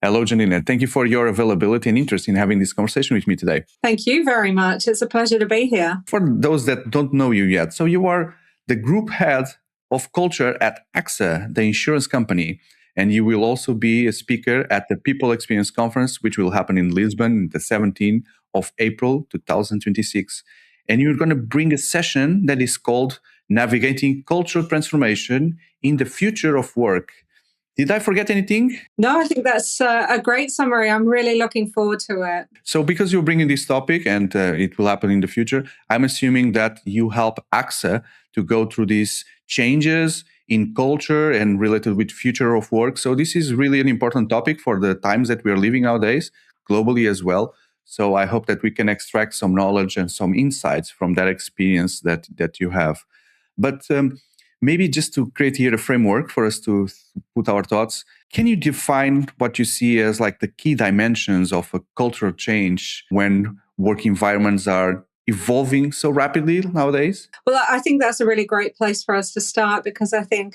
Hello, Janina. Thank you for your availability and interest in having this conversation with me today. Thank you very much. It's a pleasure to be here. For those that don't know you yet, so you are the group head of culture at AXA, the insurance company, and you will also be a speaker at the People Experience Conference, which will happen in Lisbon the 17th of April 2026. And you're going to bring a session that is called Navigating Cultural Transformation in the Future of Work. Did I forget anything? No, I think that's a great summary. I'm really looking forward to it. So because you're bringing this topic and it will happen in the future, I'm assuming that you help AXA to go through these changes in culture and related with future of work. So this is really an important topic for the times that we are living nowadays, globally as well. So I hope that we can extract some knowledge and some insights from that experience that you have. But maybe just to create here a framework for us to put our thoughts, can you define what you see as like the key dimensions of a cultural change when work environments are evolving so rapidly nowadays? Well, I think that's a really great place for us to start, because I think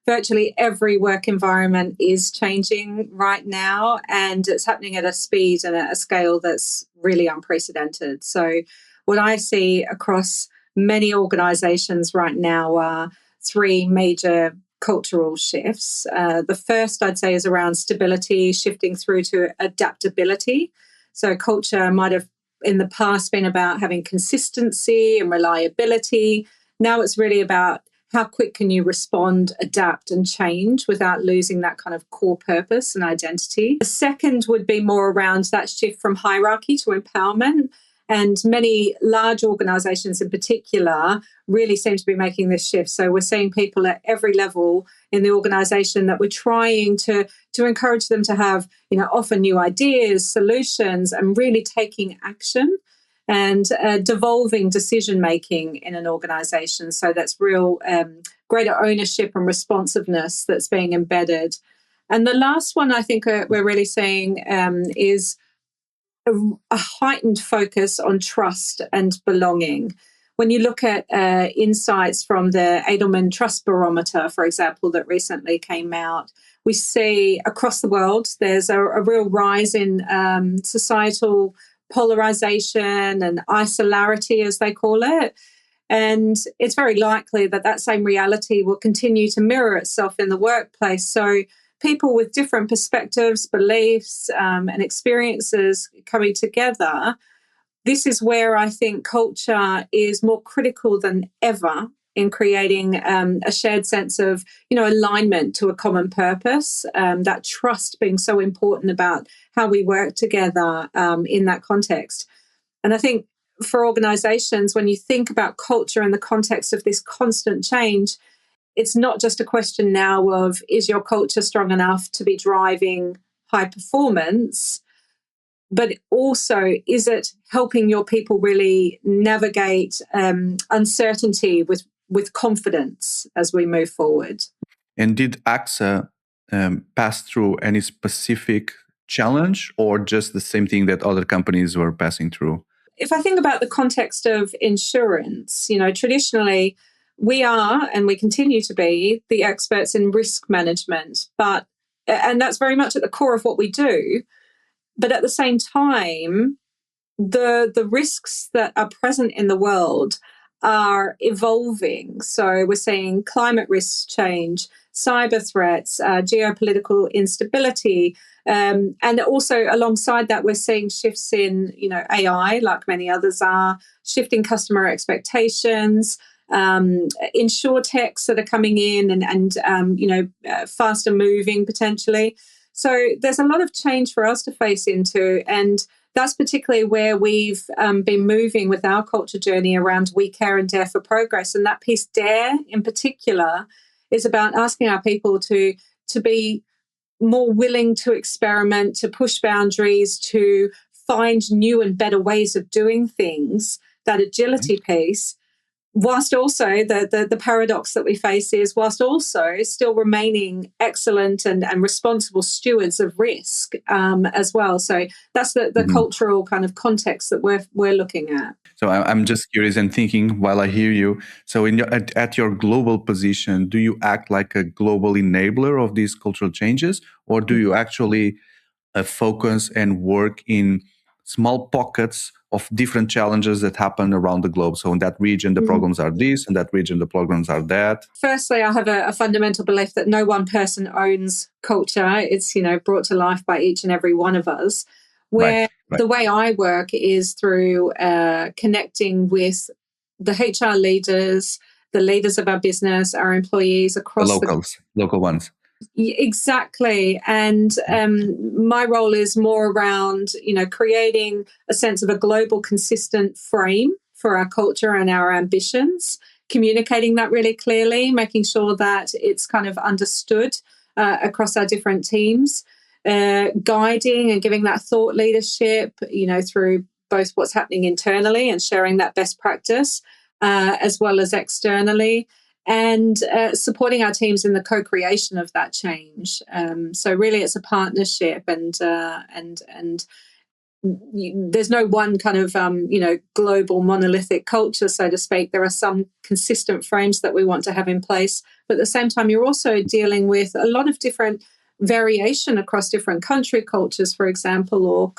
virtually every work environment is changing right now, and it's happening at a speed and at a scale that's really unprecedented. So what I see across many organizations right now are three major cultural shifts. The first, I'd say, is around stability, shifting through to adaptability. So culture might have in the past been about having consistency and reliability. Now it's really about how quick can you respond, adapt, and change without losing that kind of core purpose and identity. The second would be more around that shift from hierarchy to empowerment. And many large organizations in particular really seem to be making this shift. So we're seeing people at every level in the organization that we're trying to encourage them to have, offer new ideas, solutions, and really taking action and devolving decision-making in an organization. So that's real greater ownership and responsiveness that's being embedded. And the last one I think we're really seeing is a heightened focus on trust and belonging. When you look at insights from the Edelman Trust Barometer, for example, that recently came out, we see across the world there's a real rise in societal polarization and isolarity, as they call it. And it's very likely that same reality will continue to mirror itself in the workplace. So people with different perspectives, beliefs, and experiences coming together, this is where I think culture is more critical than ever in creating a shared sense of, alignment to a common purpose, that trust being so important about how we work together in that context. And I think for organizations, when you think about culture in the context of this constant change, it's not just a question now of, is your culture strong enough to be driving high performance, but also, is it helping your people really navigate uncertainty with confidence as we move forward? And did AXA pass through any specific challenge, or just the same thing that other companies were passing through? If I think about the context of insurance, traditionally, we are, and we continue to be, the experts in risk management, and that's very much at the core of what we do. But at the same time, the risks that are present in the world are evolving. So we're seeing climate risks change, cyber threats, geopolitical instability, and also alongside that, we're seeing shifts in, AI, like many others are, shifting customer expectations, insurtechs that are coming in and faster moving potentially. So there's a lot of change for us to face into, and that's particularly where we've been moving with our culture journey around We Care and Dare for Progress. And that piece, Dare in particular, is about asking our people to be more willing to experiment, to push boundaries, to find new and better ways of doing things, that agility piece. Whilst also the paradox that we face is, whilst also still remaining excellent and responsible stewards of risk as well. So that's the cultural kind of context that we're looking at. So I'm just curious and thinking while I hear you. So at your global position, do you act like a global enabler of these cultural changes, or do you actually focus and work in small pockets of different challenges that happen around the globe. So in that region, the problems are this, in that region, the problems are that. Firstly, I have a fundamental belief that no one person owns culture. It's, brought to life by each and every one of us. Where Right. the way I work is through connecting with the HR leaders, the leaders of our business, our employees across local ones. Exactly. And my role is more around, creating a sense of a global consistent frame for our culture and our ambitions, communicating that really clearly, making sure that it's kind of understood across our different teams, guiding and giving that thought leadership, through both what's happening internally and sharing that best practice, as well as externally, and supporting our teams in the co-creation of that change. So really, it's a partnership, and there's no one kind of global monolithic culture, so to speak. There are some consistent frames that we want to have in place, but at the same time, you're also dealing with a lot of different variation across different country cultures, for example, or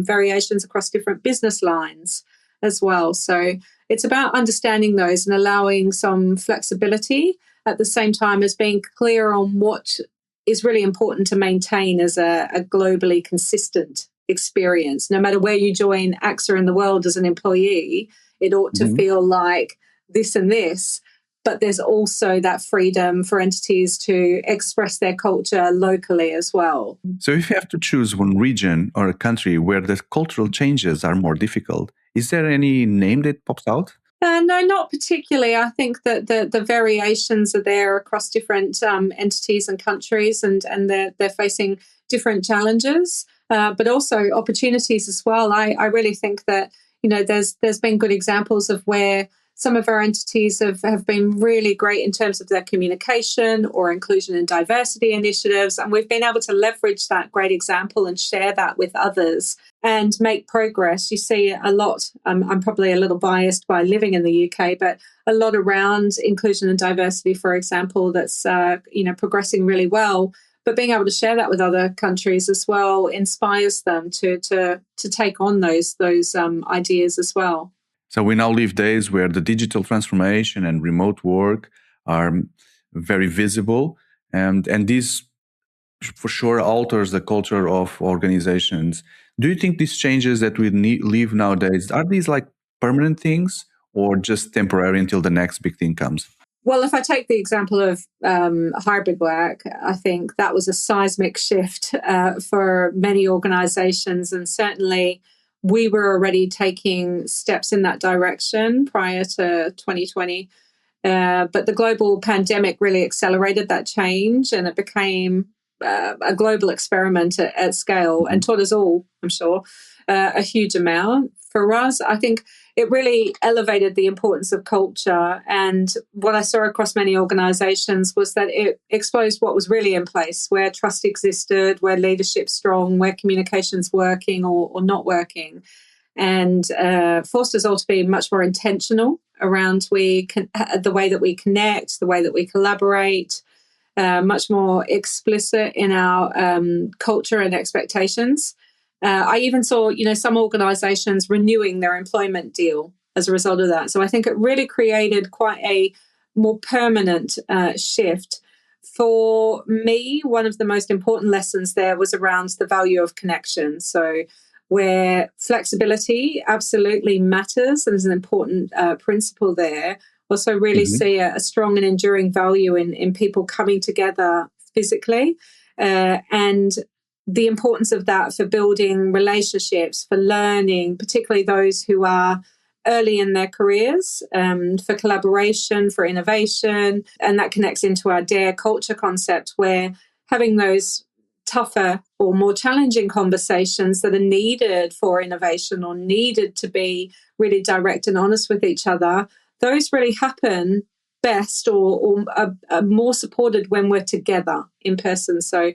variations across different business lines as well. So it's about understanding those and allowing some flexibility at the same time as being clear on what is really important to maintain as a globally consistent experience. No matter where you join AXA in the world as an employee, it ought to feel like this and this, but there's also that freedom for entities to express their culture locally as well. So if you have to choose one region or a country where the cultural changes are more difficult, is there any name that pops out? No, not particularly. I think that the variations are there across different entities and countries, and they're facing different challenges, but also opportunities as well. I really think that there's been good examples of where some of our entities have been really great in terms of their communication or inclusion and diversity initiatives, and we've been able to leverage that great example and share that with others and make progress. You see a lot, I'm probably a little biased by living in the UK, but a lot around inclusion and diversity, for example, that's progressing really well. But being able to share that with other countries as well inspires them to take on those ideas as well. So we now live days where the digital transformation and remote work are very visible, and this for sure alters the culture of organizations. Do you think these changes that we live nowadays, are these like permanent things or just temporary until the next big thing comes? Well, if I take the example of hybrid work, I think that was a seismic shift for many organizations, and certainly we were already taking steps in that direction prior to 2020. But the global pandemic really accelerated that change, and it became a global experiment at scale and taught us all, I'm sure, a huge amount. For us, I think it really elevated the importance of culture. And what I saw across many organizations was that it exposed what was really in place, where trust existed, where leadership's strong, where communication's working or not working, and forced us all to be much more intentional around the way that we connect, the way that we collaborate, much more explicit in our culture and expectations. I even saw, some organizations renewing their employment deal as a result of that. So I think it really created quite a more permanent shift. For me, one of the most important lessons there was around the value of connection. So where flexibility absolutely matters and is an important principle there, also really see a strong and enduring value in people coming together physically, and the importance of that for building relationships, for learning, particularly those who are early in their careers, for collaboration, for innovation. And that connects into our 𝘸𝑩𝑦𝘤𝘬 culture concept, where having those tougher or more challenging conversations that are needed for innovation or needed to be really direct and honest with each other, those really happen best or are more supported when we're together in person. So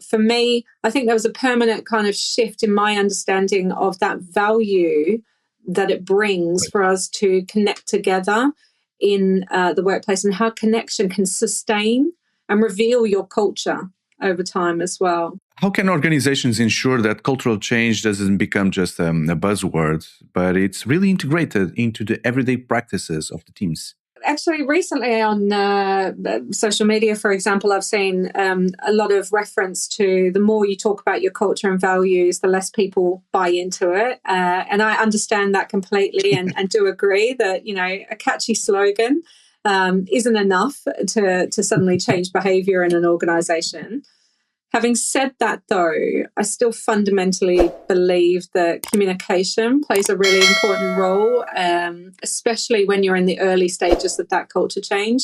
for me, I think there was a permanent kind of shift in my understanding of that value that it brings for us to connect together in the workplace, and how connection can sustain and reveal your culture over time as well. How can organizations ensure that cultural change doesn't become just a buzzword, but it's really integrated into the everyday practices of the teams? Actually, recently on social media, for example, I've seen a lot of reference to the more you talk about your culture and values, the less people buy into it. And I understand that completely and do agree that, a catchy slogan isn't enough to suddenly change behavior in an organization. Having said that, though, I still fundamentally believe that communication plays a really important role, especially when you're in the early stages of that culture change,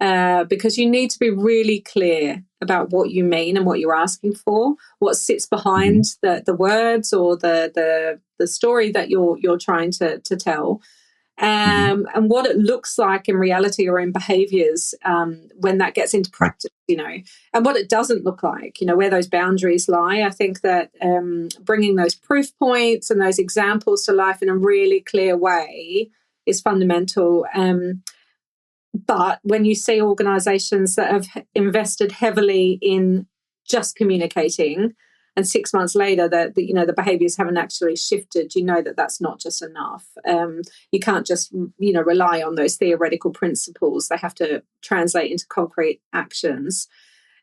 because you need to be really clear about what you mean and what you're asking for, what sits behind the words or the story that you're trying to tell. And what it looks like in reality or in behaviors when that gets into practice, and what it doesn't look like, where those boundaries lie. I think that bringing those proof points and those examples to life in a really clear way is fundamental. But when you see organizations that have invested heavily in just communicating, and 6 months later the behaviors haven't actually shifted, that's not just enough. You can't just rely on those theoretical principles. They have to translate into concrete actions.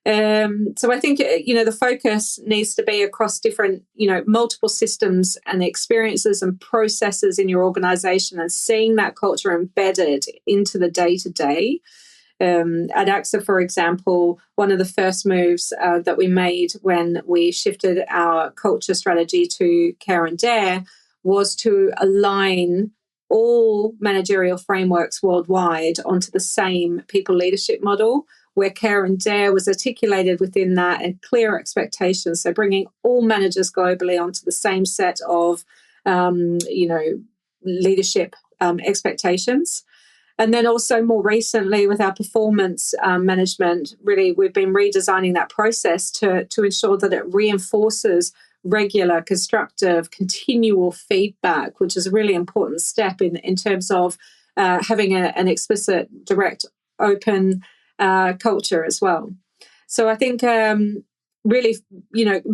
So I think the focus needs to be across different multiple systems and experiences and processes in your organization, and seeing that culture embedded into the day-to-day. At AXA, for example, one of the first moves that we made when we shifted our culture strategy to care and dare was to align all managerial frameworks worldwide onto the same people leadership model, where care and dare was articulated within that and clear expectations. So bringing all managers globally onto the same set of, leadership expectations. And then also more recently with our performance management, really we've been redesigning that process to ensure that it reinforces regular, constructive, continual feedback, which is a really important step in terms of having an explicit, direct, open culture as well. So I think really,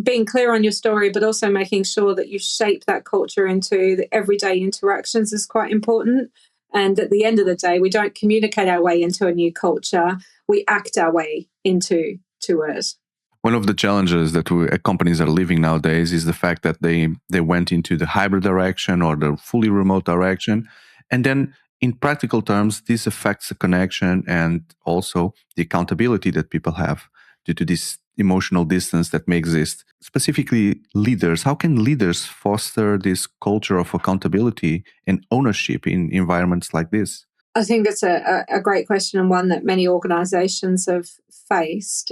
being clear on your story, but also making sure that you shape that culture into the everyday interactions is quite important. And at the end of the day, we don't communicate our way into a new culture. We act our way into it. One of the challenges that companies are living nowadays is the fact that they went into the hybrid direction or the fully remote direction. And then in practical terms, this affects the connection and also the accountability that people have due to this emotional distance that may exist. Specifically, leaders. How can leaders foster this culture of accountability and ownership in environments like this? I think it's a great question, and one that many organizations have faced.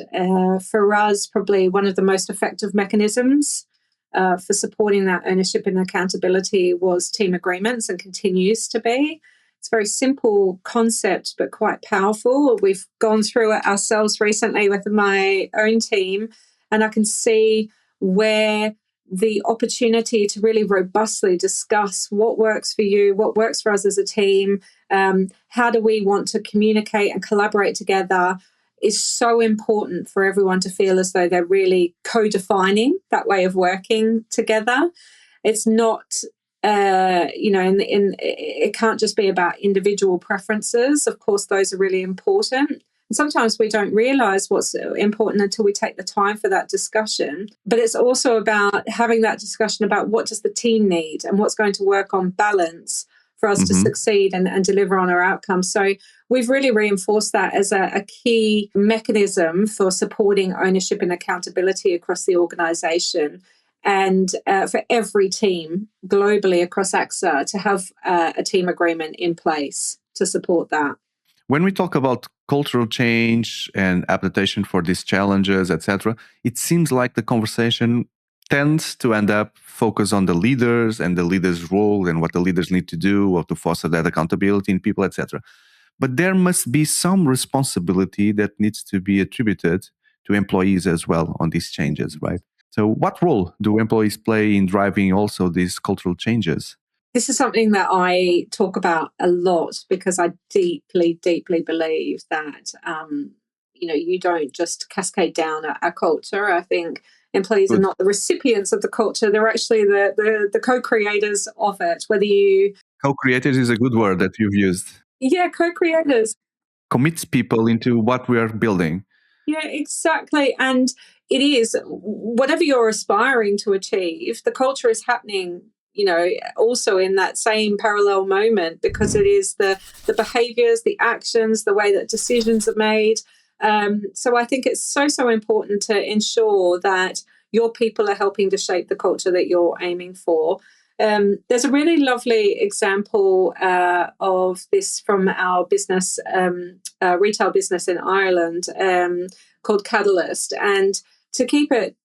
For us, probably one of the most effective mechanisms for supporting that ownership and accountability was team agreements, and continues to be. It's a very simple concept, but quite powerful. We've gone through it ourselves recently with my own team, and I can see where the opportunity to really robustly discuss what works for you, what works for us as a team, how do we want to communicate and collaborate together, is so important for everyone to feel as though they're really co-defining that way of working together. It's not it can't just be about individual preferences. Of course, those are really important. And sometimes we don't realize what's important until we take the time for that discussion. But it's also about having that discussion about what does the team need and what's going to work on balance for us to succeed and deliver on our outcomes. So we've really reinforced that as a key mechanism for supporting ownership and accountability across the organization. And for every team globally across AXA to have a team agreement in place to support that. When we talk about cultural change and adaptation for these challenges, etc., it seems like the conversation tends to end up focus on the leaders and the leaders' role and what the leaders need to do or to foster that accountability in people, etc. But there must be some responsibility that needs to be attributed to employees as well on these changes, right? So what role do employees play in driving also these cultural changes? This is something that I talk about a lot because I deeply, deeply believe that, you don't just cascade down a culture. I think employees are not the recipients of the culture; they're actually the co-creators of it. Whether you co-creators is a good word that you've used. Yeah, co-creators commits people into what we are building. Yeah, exactly. And it is whatever you're aspiring to achieve, the culture is happening, also in that same parallel moment, because it is the behaviors, the actions, the way that decisions are made. So I think it's so important to ensure that your people are helping to shape the culture that you're aiming for. There's a really lovely example of this from our business, retail business in Ireland, called Catalyst. And to keep it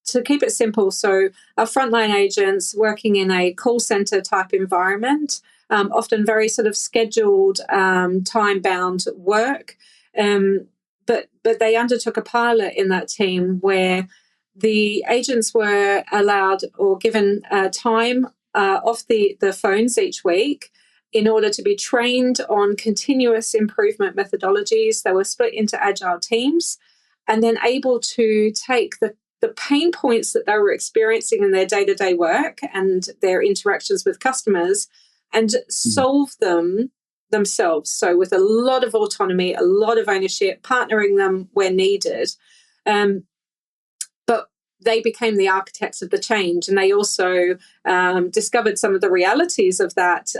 simple, so our frontline agents working in a call center type environment, often very sort of scheduled, time-bound work. But they undertook a pilot in that team where the agents were allowed or given time off the phones each week in order to be trained on continuous improvement methodologies. They were split into agile teams and then able to take the pain points that they were experiencing in their day-to-day work and their interactions with customers and solve them themselves. So with a lot of autonomy, a lot of ownership, partnering them where needed. But they became the architects of the change, and they also discovered some of the realities of that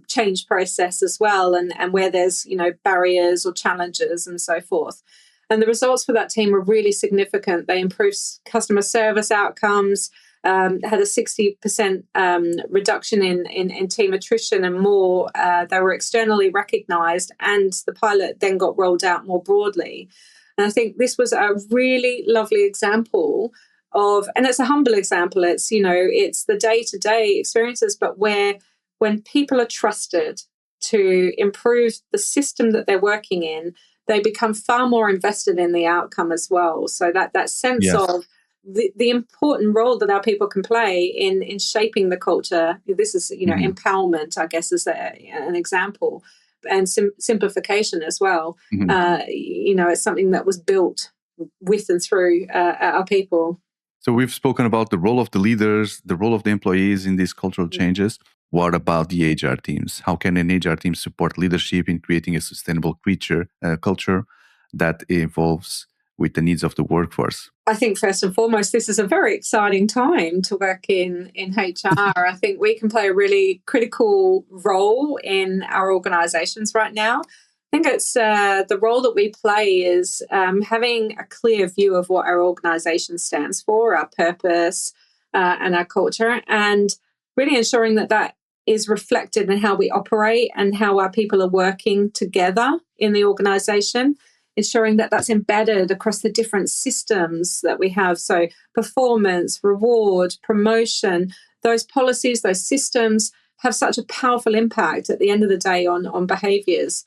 change process as well, and where there's barriers or challenges and so forth. And the results for that team were really significant. They improved customer service outcomes, had a 60% reduction in team attrition and more. They were externally recognised, and the pilot then got rolled out more broadly. And I think this was a really lovely example of, and it's a humble example, it's the day-to-day experiences, but when people are trusted to improve the system that they're working in, they become far more invested in the outcome as well. So that sense of the important role that our people can play in shaping the culture. This is empowerment, I guess, is an example, and simplification as well. It's something that was built with and through our people. So we've spoken about the role of the leaders, the role of the employees in these cultural changes. What about the HR teams? How can an HR team support leadership in creating a sustainable culture that evolves with the needs of the workforce? I think first and foremost, this is a very exciting time to work in HR. I think we can play a really critical role in our organisations right now. I think it's the role that we play is having a clear view of what our organisation stands for, our purpose and our culture, and really ensuring that is reflected in how we operate and how our people are working together in the organisation, ensuring that that's embedded across the different systems that we have. So performance, reward, promotion, those policies, those systems have such a powerful impact at the end of the day on behaviours.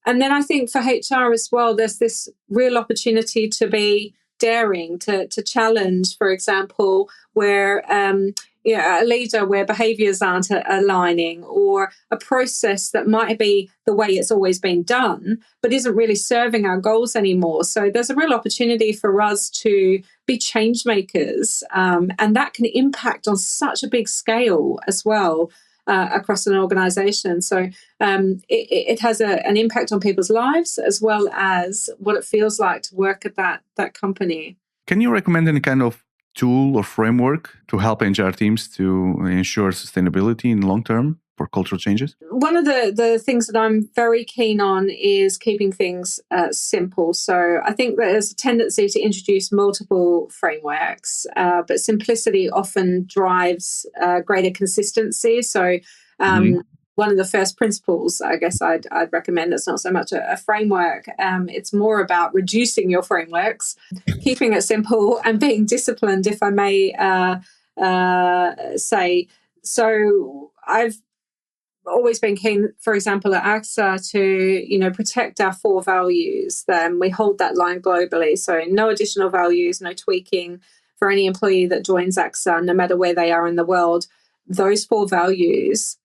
And then I think for HR as well, there's this real opportunity to be daring, to challenge, for example, where a leader where behaviours aren't aligning, or a process that might be the way it's always been done, but isn't really serving our goals anymore. So there's a real opportunity for us to be change makers, and that can impact on such a big scale as well. Across an organisation. So it has an impact on people's lives as well as what it feels like to work at that company. Can you recommend any kind of tool or framework to help HR teams to ensure sustainability in the long term for cultural changes? One of the things that I'm very keen on is keeping things simple. So I think there's a tendency to introduce multiple frameworks, but simplicity often drives greater consistency. So one of the first principles, I guess I'd recommend, it's not so much a framework. It's more about reducing your frameworks, keeping it simple and being disciplined, if I may say. So I've always been keen, for example, at AXA to, protect our 4 values. Then we hold that line globally. So no additional values, no tweaking for any employee that joins AXA, no matter where they are in the world. Those 4 values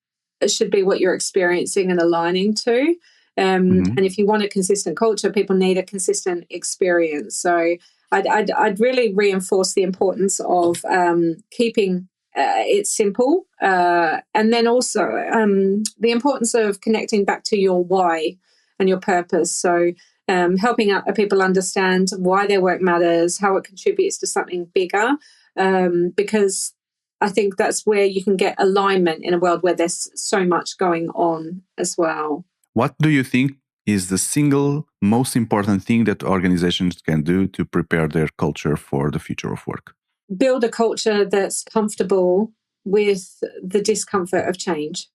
should be what you're experiencing and aligning to. Mhm. And if you want a consistent culture, people need a consistent experience. So I'd really reinforce the importance of keeping it simple, and then also the importance of connecting back to your why and your purpose. So helping people understand why their work matters, how it contributes to something bigger, because I think that's where you can get alignment in a world where there's so much going on as well. What do you think is the single most important thing that organizations can do to prepare their culture for the future of work? Build a culture that's comfortable with the discomfort of change,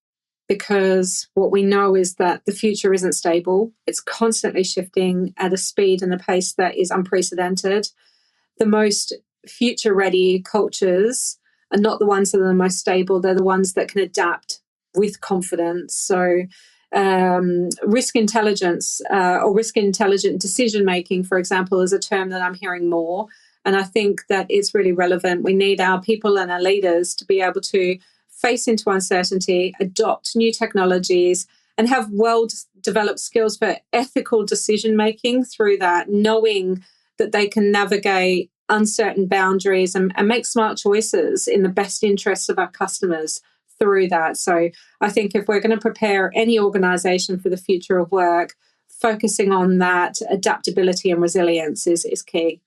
because what we know is that the future isn't stable. It's constantly shifting at a speed and a pace that is unprecedented. The most future-ready cultures are not the ones that are the most stable. They're the ones that can adapt with confidence. So risk intelligence or risk intelligent decision-making, for example, is a term that I'm hearing more. And I think that it's really relevant. We need our people and our leaders to be able to face into uncertainty, adopt new technologies, and have well-developed skills for ethical decision-making through that, knowing that they can navigate uncertain boundaries and make smart choices in the best interests of our customers through that. So I think if we're going to prepare any organization for the future of work, focusing on that adaptability and resilience is key.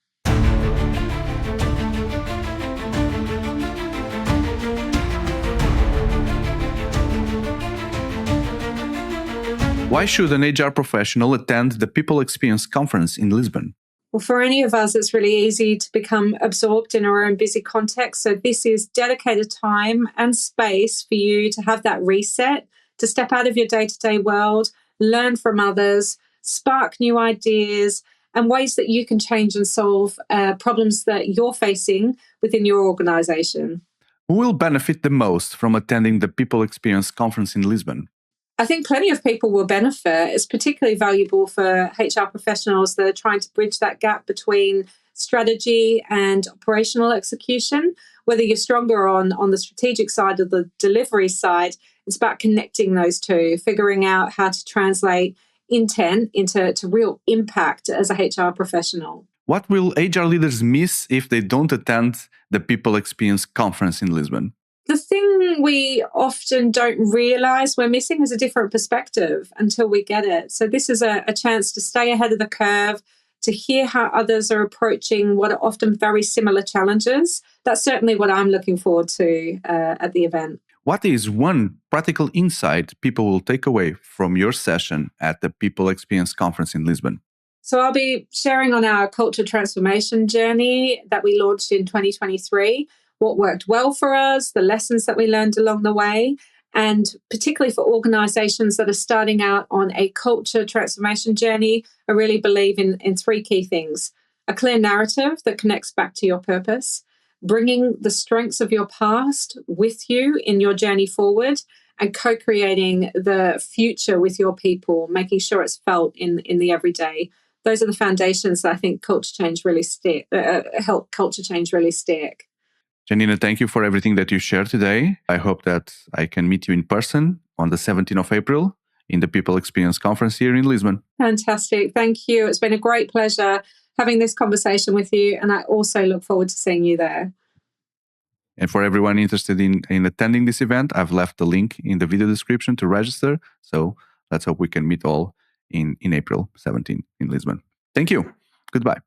Why should an HR professional attend the People Experience Conference in Lisbon? Well, for any of us, it's really easy to become absorbed in our own busy context. So this is dedicated time and space for you to have that reset, to step out of your day-to-day world, learn from others, spark new ideas, and ways that you can change and solve problems that you're facing within your organization. Who will benefit the most from attending the People Experience Conference in Lisbon? I think plenty of people will benefit. It's particularly valuable for HR professionals that are trying to bridge that gap between strategy and operational execution. Whether you're stronger on the strategic side or the delivery side, it's about connecting those two, figuring out how to translate intent into real impact as a HR professional. What will HR leaders miss if they don't attend the People Experience Conference in Lisbon? The thing we often don't realize we're missing is a different perspective until we get it. So this is a chance to stay ahead of the curve, to hear how others are approaching what are often very similar challenges. That's certainly what I'm looking forward to at the event. What is one practical insight people will take away from your session at the People Experience Conference in Lisbon? So I'll be sharing on our culture transformation journey that we launched in 2023, what worked well for us, the lessons that we learned along the way, and particularly for organizations that are starting out on a culture transformation journey, I really believe in three key things: a clear narrative that connects back to your purpose, bringing the strengths of your past with you in your journey forward, and co-creating the future with your people, making sure it's felt in the everyday. Those are the foundations that I think culture change really help culture change really stick. Janina, thank you for everything that you shared today. I hope that I can meet you in person on the 17th of April in the People Experience Conference here in Lisbon. Fantastic. Thank you. It's been a great pleasure having this conversation with you, and I also look forward to seeing you there. And for everyone interested in attending this event, I've left the link in the video description to register. So let's hope we can meet all in April 17 in Lisbon. Thank you. Goodbye.